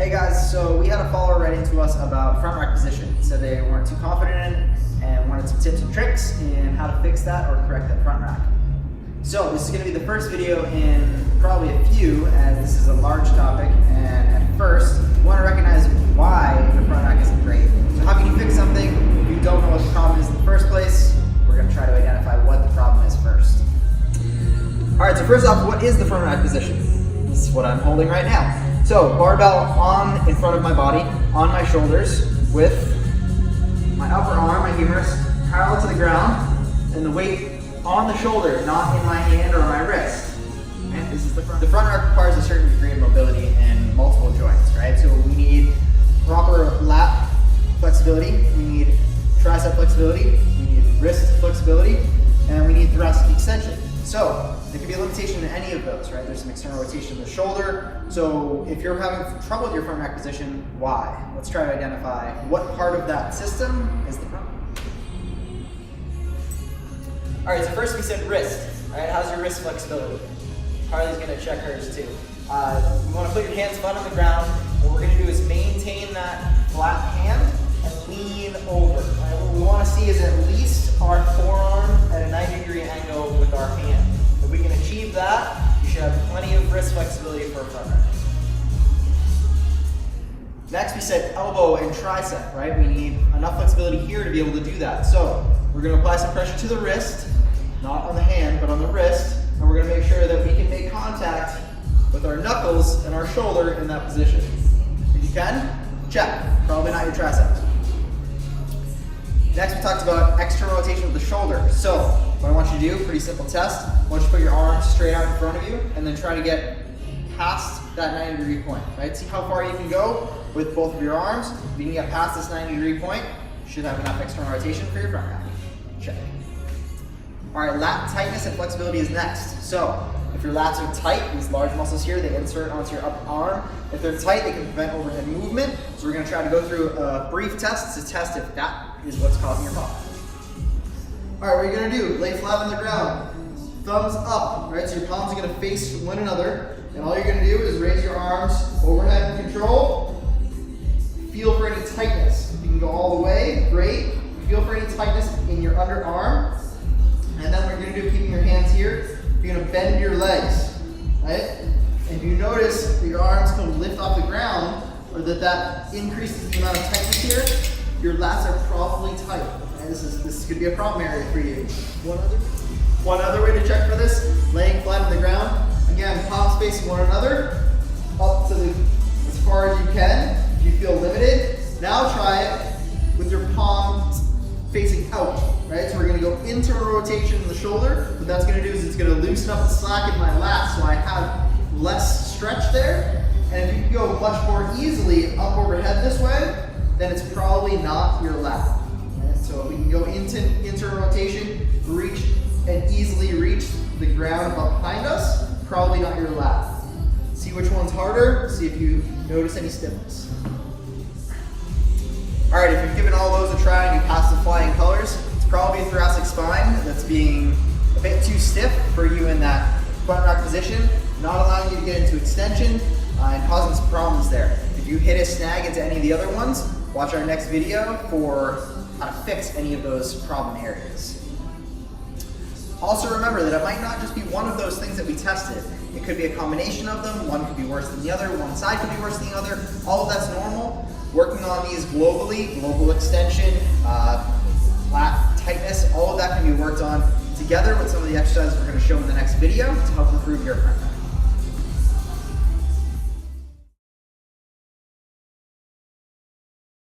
Hey guys, so we had a follower write into us about front rack position. He said they weren't too confident in it and wanted some tips and tricks in how to fix that or correct that front rack. So this is going to be the first video in probably a few, as this is a large topic, and at first you want to recognize why your front rack isn't great. So how can you fix something if you don't know what the problem is in the first place? We're going to try to identify what the problem is first. Alright, so first off, what is the front rack position? This is what I'm holding right now. So barbell in front of my body, on my shoulders, with my upper arm, my humerus, parallel to the ground, and the weight on the shoulder, not in my hand or my wrist. And this is the front rack requires a certain degree of mobility in multiple joints, right? So we need proper lat flexibility, we need tricep flexibility, we need wrist flexibility, and we need thoracic extension. So there could be a limitation in any of those, right? There's some external rotation in the shoulder. So if you're having trouble with your front rack position, why? Let's try to identify what part of that system is the problem. All right, so first we said wrist, right? How's your wrist flexibility? Harley's gonna check hers too. You wanna put your hands flat on the ground. What we're gonna do is maintain that flat hand and lean over. Right? What we wanna see is at least our forearm at a 90-degree angle with our hand. If we can achieve that, you should have plenty of wrist flexibility for a front rack. Next we said elbow and tricep, right? We need enough flexibility here to be able to do that. So we're gonna apply some pressure to the wrist, not on the hand, but on the wrist, and we're gonna make sure that we can make contact with our knuckles and our shoulder in that position. If you can, check. Probably not your triceps. Next, we talked about external rotation of the shoulder. So, what I want you to do, pretty simple test. I want you to put your arms straight out in front of you and then try to get past that 90-degree point, right? See how far you can go with both of your arms. If you can get past this 90-degree point, you should have enough external rotation for your front rack. Check. All right, lat tightness and flexibility is next. So, if your lats are tight, these large muscles here, they insert onto your upper arm. If they're tight, they can prevent overhead movement. So we're gonna try to go through a brief test to test if that is what's causing your problem. All right, what are you gonna do? Lay flat on the ground, thumbs up, right? So your palms are gonna face one another, and all you're gonna do is raise your arms overhead in control. Feel for any tightness. If you can go all the way, great. Feel for any tightness in your underarm. And then what you're gonna do, keeping your hands here, you're gonna bend your legs, right? And if you notice that your arms can lift off the ground, or that increases the amount of tightness here, your lats are probably tight. Right? This could be a problem area for you. One other way to check for this, laying flat on the ground. Again, palms facing one another, up to as far as you can. If you feel limited, now try it with your palms facing out, right? So we're gonna go into a rotation in the shoulder. What that's gonna do is it's gonna loosen up the slack in my lats so I have less stretch there. And if you can go much more easily up overhead this way, then it's probably not your lat. Right? So we can go into rotation, reach and easily reach the ground behind us, probably not your lat. See which one's harder, see if you notice any stiffness. All right, if you've given all those a try and you pass the flying colors, it's probably a thoracic spine that's being a bit too stiff for you in that front rack position, not allowing you to get into extension and causing some problems there. If you hit a snag into any of the other ones, watch our next video for how to fix any of those problem areas. Also remember that it might not just be one of those things that we tested. It could be a combination of them. One could be worse than the other, one side could be worse than the other. All of that's normal. Working on these globally, global extension, lat tightness, all of that can be worked on together with some of the exercises we're going to show in the next video to help improve your front rack.